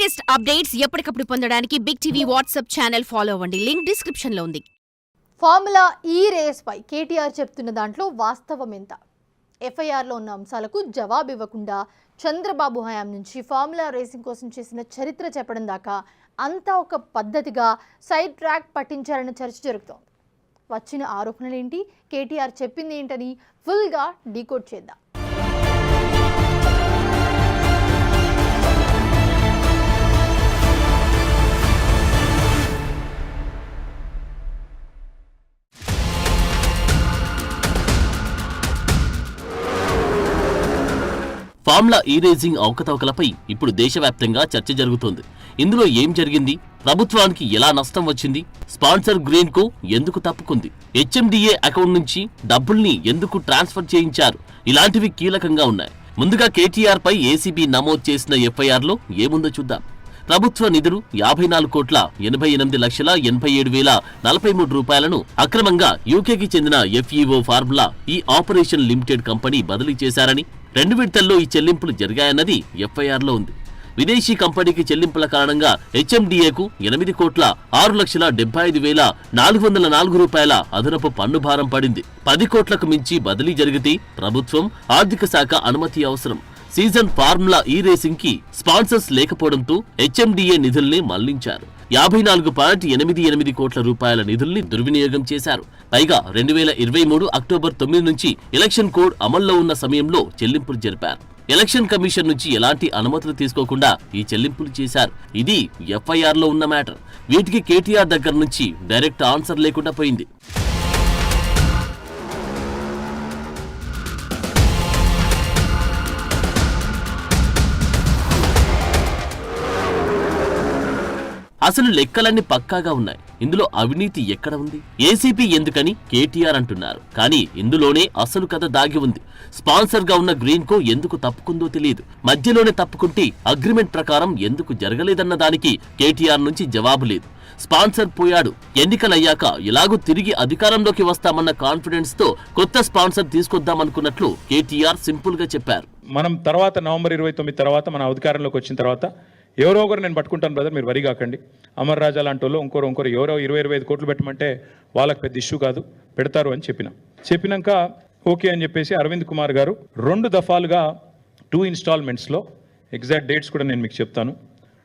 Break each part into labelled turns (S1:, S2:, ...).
S1: Latest updates ఎప్పటికప్పుడు పొందడానికి big TV WhatsApp channel follow అవ్వండి. లింక్ డిస్క్రిప్షన్ లో ఉంది.
S2: ఫార్ములా ఈ రేస్ పై కేటీఆర్ చెప్తున్న దాంట్లో వాస్తవం ఎంత? ఎఫ్ఐఆర్ లో ఉన్న అంశాలకు జవాబు ఇవ్వకుండా చంద్రబాబు హయాం నుంచి ఫార్ములా రేసింగ్ కోసం చేసిన చరిత్ర చెప్పడం దాకా అంతా ఒక పద్ధతిగా సైడ్ ట్రాక్ పట్టించారన్న చర్చ జరుగుతోంది. వచ్చిన ఆరోపణలేంటి, కేటీఆర్ చెప్పింది ఏంటని ఫుల్గా డీకోడ్ చేద్దాం.
S3: ఫార్ములా ఈ రేసింగ్ అవకతవకలపై ఇప్పుడు దేశవ్యాప్తంగా చర్చ జరుగుతోంది. ఇందులో ఏం జరిగింది, ప్రభుత్వానికి ఎలా నష్టం వచ్చింది, స్పాన్సర్ గ్రీన్ కో ఎందుకు తప్పుకుంది, హెచ్ఎండిఏ అకౌంట్ నుంచి డబ్బుల్ని ఎందుకు ట్రాన్స్ఫర్ చేయించారు, ఇలాంటివి కీలకంగా ఉన్నాయి. ముందుగా కేటీఆర్ పై ఏసీబీ నమోదు చేసిన ఎఫ్ఐఆర్ లో ఏముందో చూద్దాం. ప్రభుత్వ నిధులు 54,88,87,043 రూపాయలను అక్రమంగా యూకేకి చెందిన ఎఫ్ఈఓ ఫార్ములా ఈ ఆపరేషన్ లిమిటెడ్ కంపెనీ బదిలీ చేశారని, 2 విడతల్లో ఈ చెల్లింపులు జరిగాయన్నది ఎఫ్ఐఆర్ లో ఉంది. విదేశీ కంపెనీకి చెల్లింపుల కారణంగా హెచ్ఎండిఏకు 8,75,404 రూపాయల అదనపు పన్ను భారం పడింది. 10 కోట్లకు మించి బదిలీ జరిగితే ప్రభుత్వం ఆర్థిక శాఖ అనుమతి అవసరం. సీజన్ ఫార్ములా ఈ రేసింగ్ కి స్పాన్సర్స్ లేకపోవడంతో హెచ్ఎండిఏ నిధుల్ని మళ్లించారు. 54.88 కోట్ల రూపాయల నిధుల్ని దుర్వినియోగం చేశారు. పైగా 2023 అక్టోబర్ 9 నుంచి ఎలక్షన్ కోడ్ అమల్లో ఉన్న సమయంలో చెల్లింపులు జరిపారు. ఎలక్షన్ కమిషన్ నుంచి ఎలాంటి అనుమతులు తీసుకోకుండా ఈ చెల్లింపులు చేశారు. ఇది ఎఫ్ఐఆర్ లో ఉన్న మ్యాటర్. వీటికి కేటీఆర్ దగ్గర నుంచి డైరెక్ట్ ఆన్సర్ లేకుండా పోయింది. అసలు లెక్కలన్నీ పక్కాగా ఉన్నాయి. ఇందులో అవినీతి ఎక్కడ ఉంది? ఏసీపీ ఎందుకని కేటీఆర్ అంటున్నారు, కానీ ఇందులోనే అసలు కథ దాగి ఉంది. స్పాన్సర్ గా ఉన్న గ్రీన్ కో ఎందుకు తప్పుకుందో తెలియదు. మధ్యలోనే తప్పుకుంటే అగ్రిమెంట్ ప్రకారం ఎందుకు జరగలేదన్న దానికి కేటీఆర్ నుంచి జవాబు లేదు. స్పాన్సర్ పోయాడు, ఎన్నికలయ్యాక ఎలాగూ తిరిగి అధికారంలోకి వస్తామన్న కాన్ఫిడెన్స్ తో కొత్త స్పాన్సర్ తీసుకొద్దామనుకున్నట్లు కేటీఆర్ సింపుల్ గా చెప్పారు.
S4: మనం తర్వాత నవంబర్ 29 తర్వాత మన అధికారంలోకి వచ్చిన తర్వాత ఎవరో ఒకరు నేను పట్టుకుంటాను బ్రదర్, మీరు వరి కాకండి. అమర్ రాజా లాంటి వాళ్ళు ఇంకోరు ఎవరో 20-25 కోట్లు పెట్టమంటే వాళ్ళకి పెద్ద ఇష్యూ కాదు, పెడతారు అని చెప్పినాక ఓకే అని చెప్పేసి అరవింద్ కుమార్ గారు 2 దఫాలుగా 2 ఇన్స్టాల్మెంట్స్లో ఎగ్జాక్ట్ డేట్స్ కూడా నేను మీకు చెప్తాను,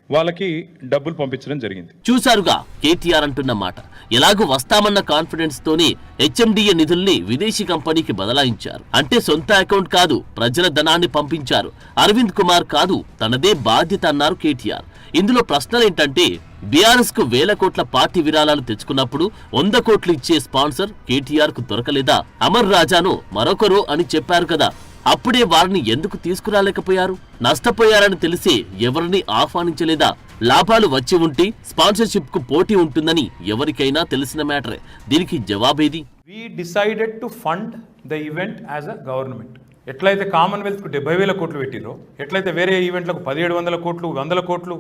S4: వాళ్ళకి డబ్బులు పంపించడం జరిగింది.
S3: చూశారుగా కేటీఆర్ అంటున్న మాట. ఎలాగూ వస్తామన్న కాన్ఫిడెన్స్ తోనే హెచ్ఎండిఏ నిధుల్ని విదేశీ కంపెనీకి బదలాయించారు. అంటే సొంత అకౌంట్ కాదు, ప్రజల ధనాన్ని పంపించారు. అరవింద్ కుమార్ కాదు, తనదే బాధ్యత అన్నారు కేటీఆర్. ఇందులో ప్రశ్నలేంటంటే, బీఆర్ఎస్ కు 1000 కోట్ల పార్టీ విరాళాలు తెచ్చుకున్నప్పుడు 100 కోట్లు ఇచ్చే స్పాన్సర్ కేటీఆర్ కు దొరకలేదా? అమర్ రాజాను మరొకరు అని చెప్పారు కదా, అప్పుడే వారిని ఎందుకు తీసుకురాలేకపోయారు? నష్టపోయారని తెలిసే ఎవరిని ఆహ్వానించలేదా? లాభాలు వచ్చి ఉంటే స్పాన్సర్షిప్ కు పోటీ ఉంటుందని ఎవరికైనా తెలిసిన మ్యాటరే. దీనికి జవాబేది?
S4: We decided to fund the event as a government. ఎట్లయితే కామన్వెల్త్ కు 70,000 కోట్లు పెట్టిరో, ఎట్లయితే వేరే ఈవెంట్లకు 1700 కోట్లు, 100 కోట్లు,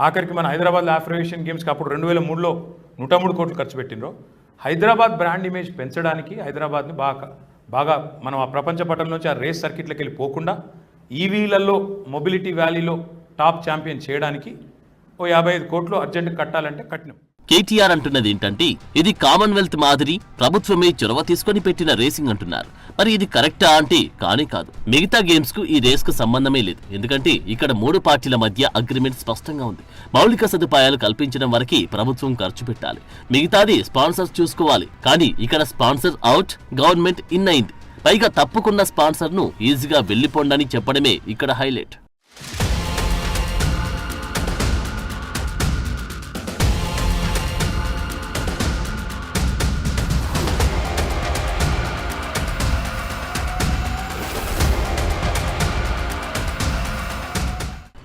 S4: ఆఖరికి మన హైదరాబాద్ ఆఫ్రివేషన్ గేమ్స్కి అప్పుడు 2003లో 103 కోట్లు ఖర్చు పెట్టినరో, హైదరాబాద్ బ్రాండ్ ఇమేజ్ పెంచడానికి, హైదరాబాద్ని బాగా మనం ఆ ప్రపంచ పటంలోంచి ఆ రేస్ సర్కిట్లకి వెళ్ళి పోకుండా ఈవీలలో మొబిలిటీ వ్యాలీలో టాప్ ఛాంపియన్ చేయడానికి 55 కోట్లు అర్జెంట్ కట్టాలంటే కట్టినాం.
S3: కేటీఆర్ అంటున్నది ఏంటంటే, ఇది కామన్వెల్త్ మాదిరి ప్రభుత్వమే చొరవ తీసుకొని పెట్టిన రేసింగ్ అంటున్నారు. మరి ఇది కరెక్టా అంటే కానే కాదు. మిగతా గేమ్స్ కు ఈ రేస్ కు సంబంధమే లేదు. ఎందుకంటే ఇక్కడ 3 పార్టీల మధ్య అగ్రిమెంట్ స్పష్టంగా ఉంది. మౌలిక సదుపాయాలు కల్పించడం వరకే ప్రభుత్వం ఖర్చు పెట్టాలి, మిగతాది స్పాన్సర్స్ చూసుకోవాలి. కానీ ఇక్కడ స్పాన్సర్ అవుట్, గవర్నమెంట్ ఇన్ అయింది. పైగా తప్పుకున్న స్పాన్సర్ ను ఈజీగా వెళ్లిపోండని చెప్పడమే ఇక్కడ హైలైట్.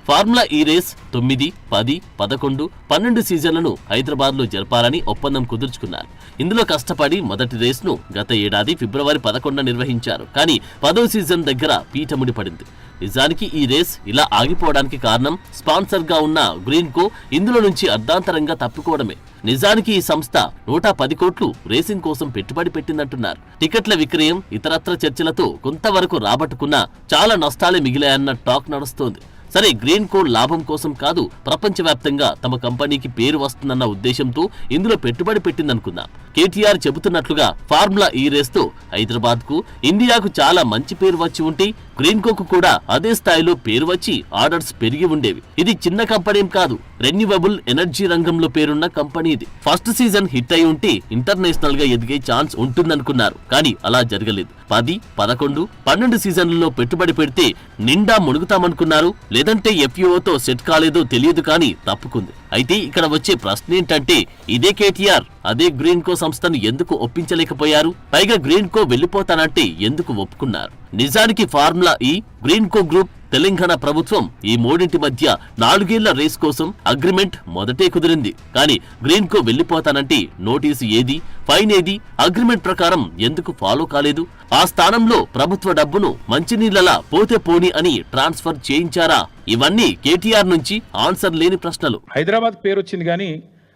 S3: ఫార్ములా ఈ రేస్ 9, 10, 11, 12 సీజన్లను హైదరాబాద్ లో జరపాలని ఒప్పందం కుదుర్చుకున్నారు. ఇందులో కష్టపడి మొదటి రేస్ ను గత ఏడాది ఫిబ్రవరి 11 నిర్వహించారు. కానీ 10వ సీజన్ దగ్గర పీఠముడి పడింది. నిజానికి ఈ రేస్ ఇలా ఆగిపోవడానికి కారణం స్పాన్సర్ గా ఉన్న గ్రీన్ కో ఇందులో నుంచి అర్ధాంతరంగా తప్పుకోవడమే. నిజానికి ఈ సంస్థ 110 కోట్లు రేసింగ్ కోసం పెట్టుబడి పెట్టిందంటున్నారు. టికెట్ల విక్రయం, ఇతరత్ర చర్చలతో కొంతవరకు రాబట్టుకున్నా చాలా నష్టాలే మిగిలాయన్న టాక్ నడుస్తోంది. సరే, గ్రీన్ కో లాభం కోసం కాదు, ప్రపంచవ్యాప్తంగా తమ కంపెనీకి పేరు వస్తుందన్న ఉద్దేశంతో ఇందులో పెట్టుబడి పెట్టిందనుకుందాం. కేటీఆర్ చెబుతున్నట్లుగా ఫార్ములా ఈ రేస్తో హైదరాబాద్ కు, ఇండియాకు చాలా మంచి పేరు వచ్చి ఉంటే గ్రీన్ కోకు కూడా అదే స్థాయిలో పేరు వచ్చి ఆర్డర్స్ పెరిగి ఉండేవి. ఇది చిన్న కంపెనీ కాదు, రెన్యూవబుల్ ఎనర్జీ రంగంలో పేరున్న కంపెనీ ఇది. ఫస్ట్ సీజన్ హిట్ అయి ఉంటే ఇంటర్నేషనల్ గా ఎదిగే ఛాన్స్ ఉంటుందనుకున్నారు, కానీ అలా జరగలేదు. 10, 11, 12 సీజన్లలో పెట్టుబడి పెడితే నిండా మునుగుతామనుకున్నారు. లేదంటే ఎఫ్యూఓతో సెట్ కాలేదో తెలియదు, కానీ తప్పుకుంది. అయితే ఇక్కడ వచ్చే ప్రశ్న ఏంటంటే, ఇదే కేటీఆర్ అదే గ్రీన్ కో సంస్థను ఎందుకు ఒప్పించలేకపోయారు? పైగా గ్రీన్ కో వెళ్లిపోతానంటే ఎందుకు ఒప్పుకున్నారు? నిజానికి ఫార్ములా ఈ, గ్రీన్ కో గ్రూప్, తెలంగాణ ప్రభుత్వం ఈ మూడింటి మధ్య 4 ఏళ్ల రేస్ కోసం అగ్రిమెంట్ మొదటే కుదిరింది. కానీ గ్రీన్ కో వెళ్లిపోతానంటే నోటీసు ఏది, ఫైన్ ఏది, అగ్రిమెంట్ ప్రకారం ఎందుకు ఫాలో కాలేదు? ఆ స్థానంలో ప్రభుత్వ డబ్బును మంచినీళ్లలా పోతే పోని అని ట్రాన్స్ఫర్ చేయించారా? ఇవన్నీ కేటీఆర్ నుంచి ఆన్సర్ లేని ప్రశ్నలు.
S4: హైదరాబాద్ పేరు వచ్చింది, కానీ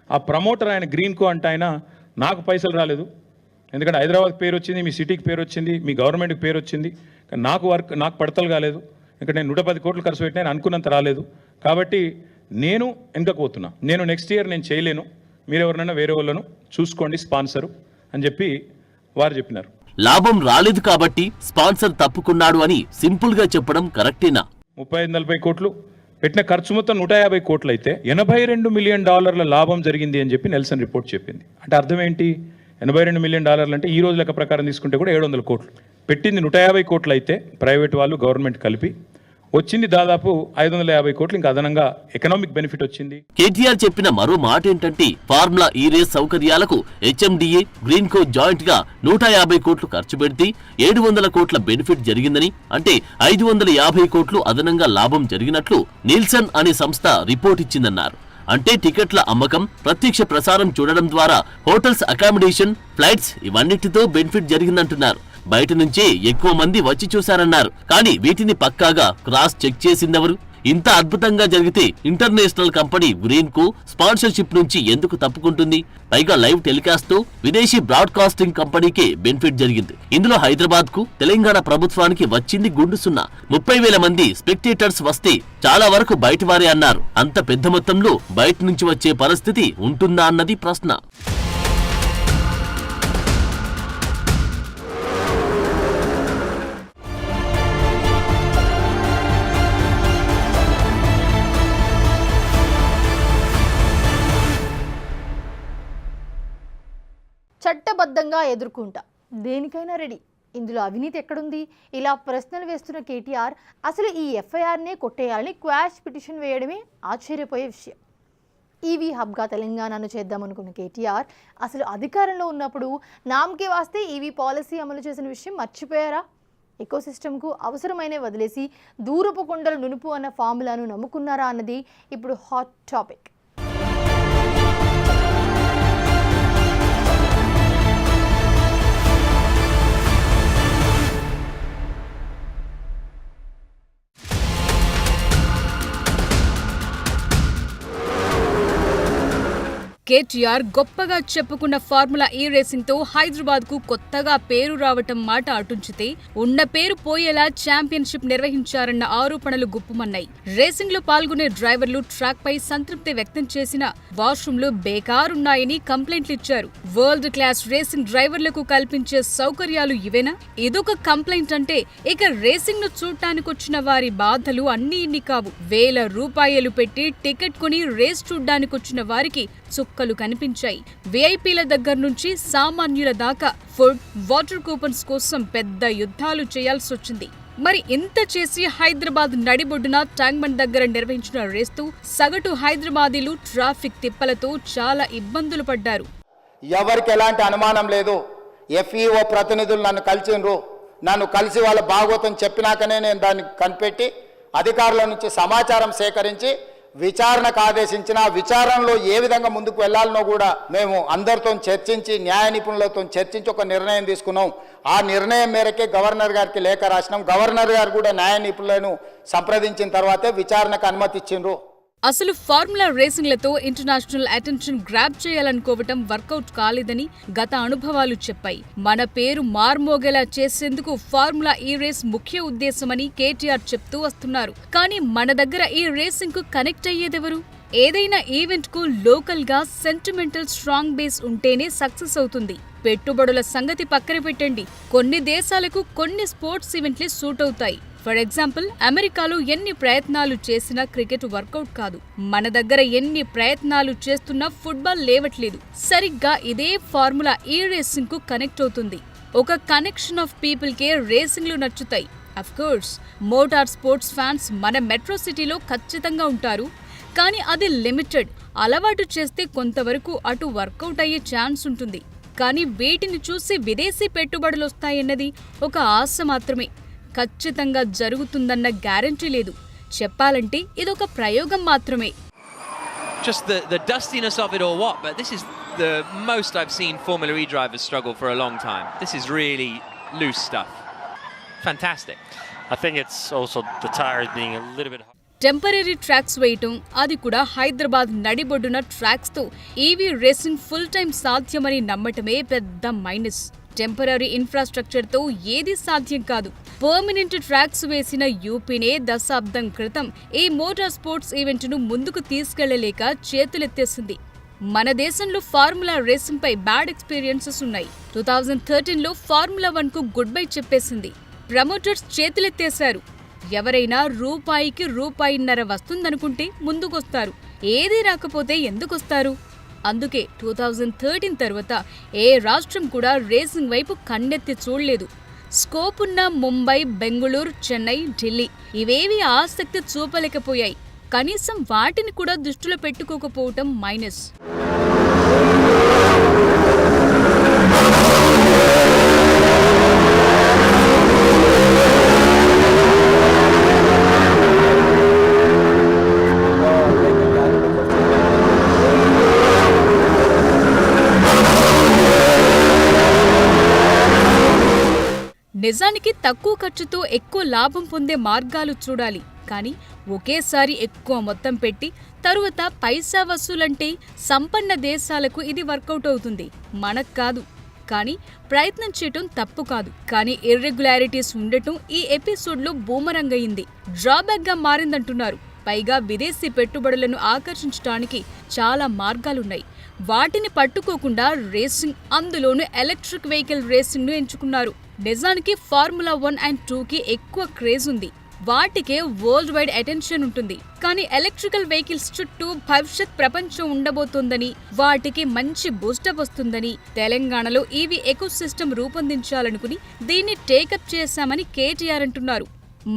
S4: ఆ ప్రమోటర్ ఆయన గ్రీన్ కో అంటే ఆయన నాకు పైసలు రాలేదు. ఎందుకంటే హైదరాబాద్ పేరు వచ్చింది, మీ సిటీకి పేరు వచ్చింది, మీ గవర్నమెంట్కి పేరు వచ్చింది, కానీ నాకు పడతలు కాలేదు. ఎందుకంటే నేను 110 కోట్లు ఖర్చు పెట్టినా నేను అనుకున్నంత రాలేదు. కాబట్టి నేను వెనకపోతున్నా, నేను నెక్స్ట్ ఇయర్ నేను చేయలేను, మీరు ఎవరినైనా వేరే వాళ్ళను చూసుకోండి స్పాన్సరు అని చెప్పి వారు చెప్పినారు.
S3: లాభం రాలేదు కాబట్టి స్పాన్సర్ తప్పుకున్నాడు అని సింపుల్ గా చెప్పడం కరెక్టేనా?
S4: 35-40 కోట్లు పెట్టిన ఖర్చు మొత్తం 150 కోట్లు అయితే $82 మిలియన్ లాభం జరిగింది అని చెప్పి నెల్సన్ రిపోర్ట్ చెప్పింది. అంటే అర్థం ఏంటి? $82 మిలియన్ అంటే ఈ రోజు లెక్క ప్రకారం తీసుకుంటే కూడా 700 కోట్లు. పెట్టింది 150 కోట్లు అయితే ప్రైవేట్ వాళ్ళు గవర్నమెంట్ కలిపి వచ్చింది దాదాపు 550 కోట్లు ఇంకా అదనంగా ఎకనామిక్ బెనిఫిట్ వచ్చింది.
S3: కేటీఆర్ చెప్పిన మరో మాట ఏంటంటే, ఫార్ములా ఈ రేస్ సౌకర్యాలకు హెచ్ఎండిఏ, గ్రీన్ కో జాయింట్ గా 150 కోట్లు ఖర్చు పెడితే 700 కోట్ల బెనిఫిట్ జరిగిందని, అంటే 550 కోట్లు అదనంగా లాభం జరిగినట్లు నిల్సన్ అనే సంస్థ రిపోర్ట్ ఇచ్చిందన్నారు. అంటే టికెట్ల అమ్మకం, ప్రత్యక్ష ప్రసారం చూడడం ద్వారా హోటల్స్, అకామిడేషన్, ఫ్లైట్స్ ఇవన్నిటితో బెనిఫిట్ జరిగిందంటున్నారు. బయట నుంచే ఎక్కువ మంది వచ్చి చూశారన్నారు. కానీ వీటిని పక్కాగా క్రాస్ చెక్ చేసిందెవరు? ఇంత అద్భుతంగా జరిగితే ఇంటర్నేషనల్ కంపెనీ గ్రీన్ కో స్పాన్సర్షిప్ నుంచి ఎందుకు తప్పుకుంటుంది? పైగా లైవ్ టెలికాస్ట్ తో విదేశీ బ్రాడ్కాస్టింగ్ కంపెనీకే బెనిఫిట్ జరిగింది. ఇందులో హైదరాబాద్ కు, తెలంగాణ ప్రభుత్వానికి వచ్చింది గుండు సున్నా. 30,000 మంది స్పెక్టేటర్స్ వస్తే చాలా వరకు బయటవారే అన్నారు. అంత పెద్ద మొత్తంలో బయట నుంచి వచ్చే పరిస్థితి ఉంటుందా అన్నది ప్రశ్న.
S2: చట్టబద్ధంగా ఎదుర్కొంటా, దేనికైనా రెడీ, ఇందులో అవినీతి ఎక్కడుంది? ఇలా ప్రశ్నలు వేస్తున్న కేటీఆర్ అసలు ఈ ఎఫ్ఐఆర్నే కొట్టేయాలని క్వాష్ పిటిషన్ వేయడమే ఆశ్చర్యపోయే విషయం. ఈవీ హబ్గా తెలంగాణను చేద్దామనుకున్న కేటీఆర్ అసలు అధికారంలో ఉన్నప్పుడు నామకే వాస్తే ఈవీ పాలసీ అమలు చేసిన విషయం మర్చిపోయారా? ఎకోసిస్టమ్కు అవసరమైనవి వదిలేసి దూరపు కొండలు నునుపు అన్న ఫార్ములాను నమ్ముకున్నారా అన్నది ఇప్పుడు హాట్ టాపిక్.
S5: కేటీఆర్ గొప్పగా చెప్పుకున్న ఫార్ములా ఈ రేసింగ్ తో హైదరాబాద్ కు కొత్తగా పేరు రావటం మాట అటుంచితే, ఉన్న పేరు పోయేలా ఛాంపియన్షిప్ నిర్వహించారన్న ఆరోపణలు గుప్పుమన్నాయి. రేసింగ్ లో పాల్గొనే డ్రైవర్లు ట్రాక్ పై సంతృప్తి వ్యక్తం చేసిన వాష్రూమ్లు బేకారున్నాయని కంప్లైంట్లు ఇచ్చారు. వరల్డ్ క్లాస్ రేసింగ్ డ్రైవర్లకు కల్పించే సౌకర్యాలు ఇవేనా? ఇదొక కంప్లైంట్ అంటే ఇక రేసింగ్ ను చూడ్డానికొచ్చిన వారి బాధలు అన్నీ ఇన్ని కావు. ₹1,000 పెట్టి టికెట్ కొని రేస్ చూడ్డానికొచ్చిన వారికి చుక్కలు కనిపించాయి. విఐపీల దగ్గర నుంచి సామాన్యుల దాకా ఫుడ్, వాటర్ కూపన్స్ కోసం పెద్ద యుద్ధాలు చేయాల్సొచ్చింది. మరి ఇంత చేసి హైదరాబాద్ నడిబొడ్డున ట్యాంక్బండ్ దగ్గర నిర్వహించిన రేస్తూ సగటు హైదరాబాదీలు ట్రాఫిక్ తిప్పలతో చాలా ఇబ్బందులు పడ్డారు.
S6: ఎవరికి ఎలాంటి అనుమానం లేదు. ఎఫ్ఈఓ ప్రతినిధులు నన్ను కలిసిండ్రు. నన్ను కలిసి వాళ్ళ భాగవతం చెప్పినాకనే నేను దాన్ని కనిపెట్టి అధికారుల నుంచి సమాచారం సేకరించి విచారణకు ఆదేశించిన, విచారణలో ఏ విధంగా ముందుకు వెళ్లాలనో కూడా మేము అందరితో చర్చించి, న్యాయ నిపుణులతో చర్చించి ఒక నిర్ణయం తీసుకున్నాం. ఆ నిర్ణయం మేరకే గవర్నర్ గారికి లేఖ రాసినాం. గవర్నర్ గారు కూడా న్యాయ నిపుణులను సంప్రదించిన తర్వాతే విచారణకు అనుమతి ఇచ్చిండ్రు.
S5: అసలు ఫార్ములా రేసింగ్లతో ఇంటర్నేషనల్ అటెన్షన్ గ్రాబ్ చేయాలనుకోవటం వర్కౌట్ కాలేదని గత అనుభవాలు చెప్పాయి. మన పేరు మార్మోగేలా చేసేందుకు ఫార్ములా ఈ రేస్ ముఖ్య ఉద్దేశమని కేటీఆర్ చెప్తూ వస్తున్నారు. కానీ మన దగ్గర ఈ రేసింగ్ కు కనెక్ట్ అయ్యేదెవరు? ఏదైనా ఈవెంట్ కు లోకల్ గా సెంటిమెంటల్ స్ట్రాంగ్ బేస్ ఉంటేనే సక్సెస్ అవుతుంది. పెట్టుబడుల సంగతి పక్కన పెట్టండి, కొన్ని దేశాలకు కొన్ని స్పోర్ట్స్ ఈవెంట్లే సూట్ అవుతాయి. ఫర్ ఎగ్జాంపుల్, అమెరికాలో ఎన్ని ప్రయత్నాలు చేసినా క్రికెట్ వర్కౌట్ కాదు. మన దగ్గర ఎన్ని ప్రయత్నాలు చేస్తున్నా ఫుట్బాల్ లేవట్లేదు. సరిగ్గా ఇదే ఫార్ములా ఈ రేసింగ్ కు కనెక్ట్ అవుతుంది. ఒక కనెక్షన్ ఆఫ్ పీపుల్ కే రేసింగ్లు నచ్చుతాయి. Of course, motor sports fans మన మెట్రో సిటీలో ఖచ్చితంగా ఉంటారు. కానీ అది లిమిటెడ్. అలవాటు చేస్తే కొంతవరకు అటు వర్కౌట్ అయ్యే ఛాన్స్ ఉంటుంది. కానీ వీటిని చూసి విదేశీ పెట్టుబడులు వస్తాయన్నది ఒక ఆశ మాత్రమే. ఖచ్చితంగా జరుగుతుందన్న గ్యారెంటీ లేదు. చెప్పాలంటే ఇదొక ప్రయోగం మాత్రమే.
S7: Just the dustiness of it or what, but this is the most I've seen Formula E drivers struggle for a long time. This is really loose stuff. Fantastic.
S8: I think it's also the tires being a little bit.
S5: Temporary tracks వేయటం, అది కూడా హైదరాబాద్ నడిబొడ్డున tracks తో EV racing full time సాధ్యమని నమ్మటమే పెద్ద minus. Temporary infrastructure తో ఏది సాధ్యం కాదు. పర్మనెంట్ ట్రాక్స్ వేసిన యూపీనే దశాబ్దం క్రితం ఈ మోటార్ స్పోర్ట్స్ ఈవెంట్ ను ముందుకు తీసుకెళ్లలేక చేతులెత్తేసింది. మన దేశంలో ఫార్ములా రేసింగ్ పై బ్యాడ్ ఎక్స్పీరియన్సెస్ ఉన్నాయి. 2013లో ఫార్ములా 1 కు గుడ్ బై చెప్పేసింది. ప్రమోటర్స్ చేతులెత్తేశారు. ఎవరైనా రూపాయికి రూపాయిన్నర వస్తుందనుకుంటే ముందుకొస్తారు. ఏదీ రాకపోతే ఎందుకొస్తారు? అందుకే 2013 తర్వాత ఏ రాష్ట్రం కూడా రేసింగ్ వైపు కన్నెత్తి చూడలేదు. స్కోప్ ఉన్న ముంబై, బెంగుళూరు, చెన్నై, ఢిల్లీ ఇవేవీ ఆసక్తి చూపలేకపోయాయి. కనీసం వాటిని కూడా దృష్టిలో పెట్టుకోకపోవటం మైనస్. నిజానికి తక్కువ ఖర్చుతో ఎక్కువ లాభం పొందే మార్గాలు చూడాలి. కానీ ఒకేసారి ఎక్కువ మొత్తం పెట్టి తరువాత పైసా వసూలంటే సంపన్న దేశాలకు ఇది వర్కౌట్ అవుతుంది, మనకు కాదు. కానీ ప్రయత్నం చేయటం తప్పు కాదు. కానీ ఇర్రెగ్యులారిటీస్ ఉండటం ఈ ఎపిసోడ్లో బూమరంగ్ అయింది, డ్రాబ్యాక్ గా మారిందంటున్నారు. పైగా విదేశీ పెట్టుబడులను ఆకర్షించడానికి చాలా మార్గాలున్నాయి. వాటిని పట్టుకోకుండా రేసింగ్, అందులోనూ ఎలక్ట్రిక్ వెహికల్ రేసింగ్ ను ఎంచుకున్నారు. నిజానికి ఫార్ములా 1 అండ్ 2కి ఎక్కువ క్రేజ్ ఉంది. వాటికే వరల్డ్ వైడ్ అటెన్షన్ ఉంటుంది. కానీ ఎలక్ట్రికల్ వెహికల్స్ చుట్టూ భవిష్యత్ ప్రపంచం ఉండబోతోందని, వాటికి మంచి బూస్టప్ వస్తుందని తెలంగాణలో ఈవీ ఎకోసిస్టమ్ రూపొందించాలనుకుని దీన్ని టేకప్ చేశామని కేటీఆర్ అంటున్నారు.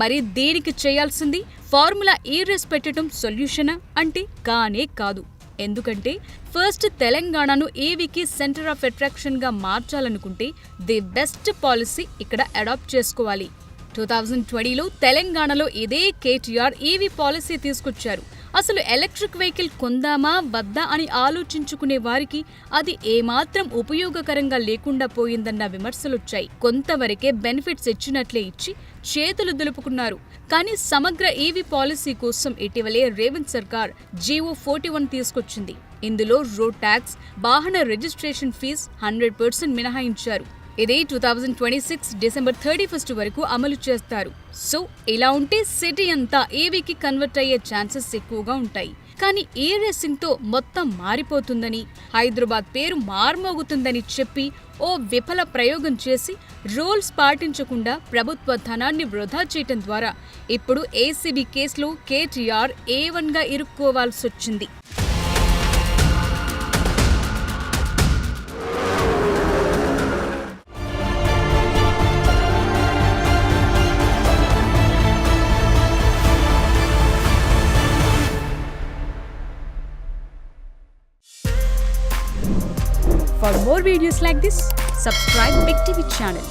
S5: మరి దీనికి చేయాల్సింది ఫార్ములా ఈ రేస్ పెట్టడం సొల్యూషనా అంటే కానే కాదు. ఎందుకంటే ఫస్ట్ తెలంగాణను ఈవీకి సెంటర్ ఆఫ్ అట్రాక్షన్ గా మార్చాలనుకుంటే ది బెస్ట్ పాలసీ ఇక్కడ అడాప్ట్ చేసుకోవాలి. 2020లో తెలంగాణలో ఇదే కేటీఆర్ ఈవీ పాలసీ తీసుకొచ్చారు. అసలు ఎలక్ట్రిక్ వెహికల్ కొందామా వద్దా అని ఆలోచించుకునే వారికి అది ఏమాత్రం ఉపయోగకరంగా లేకుండా పోయిందన్న విమర్శలొచ్చాయి. కొంతవరకే బెనిఫిట్స్ ఇచ్చినట్లే ఇచ్చి చేతులు దులుపుకున్నారు. కానీ సమగ్ర ఈవీ పాలసీ కోసం ఇటీవలే రేవంత్ సర్కార్ జీవో 41 తీసుకొచ్చింది. ఇందులో రోడ్ ట్యాక్స్, వాహన రిజిస్ట్రేషన్ ఫీజు 100% మినహాయించారు. ఇది 2026 డిసెంబర్ 31 వరకు అమలు చేస్తారు. సో ఇలా ఉంటే సిటీ అంతా ఈవీకి కన్వర్ట్ అయ్యే ఛాన్సెస్ ఎక్కువగా ఉంటాయి. కానీ ఈ రేసింగ్ తో మొత్తం మారిపోతుందని, హైదరాబాద్ పేరు మార్మోగుతుందని చెప్పి ఓ విఫల ప్రయోగం చేసి రూల్స్ పాటించకుండా ప్రభుత్వ ధనాన్ని వృధా చేయటం ద్వారా ఇప్పుడు ఏసీబీ కేసులో KTR A1గా ఇరుక్కోవాల్సొచ్చింది. For more videos like this, subscribe Big TV channel.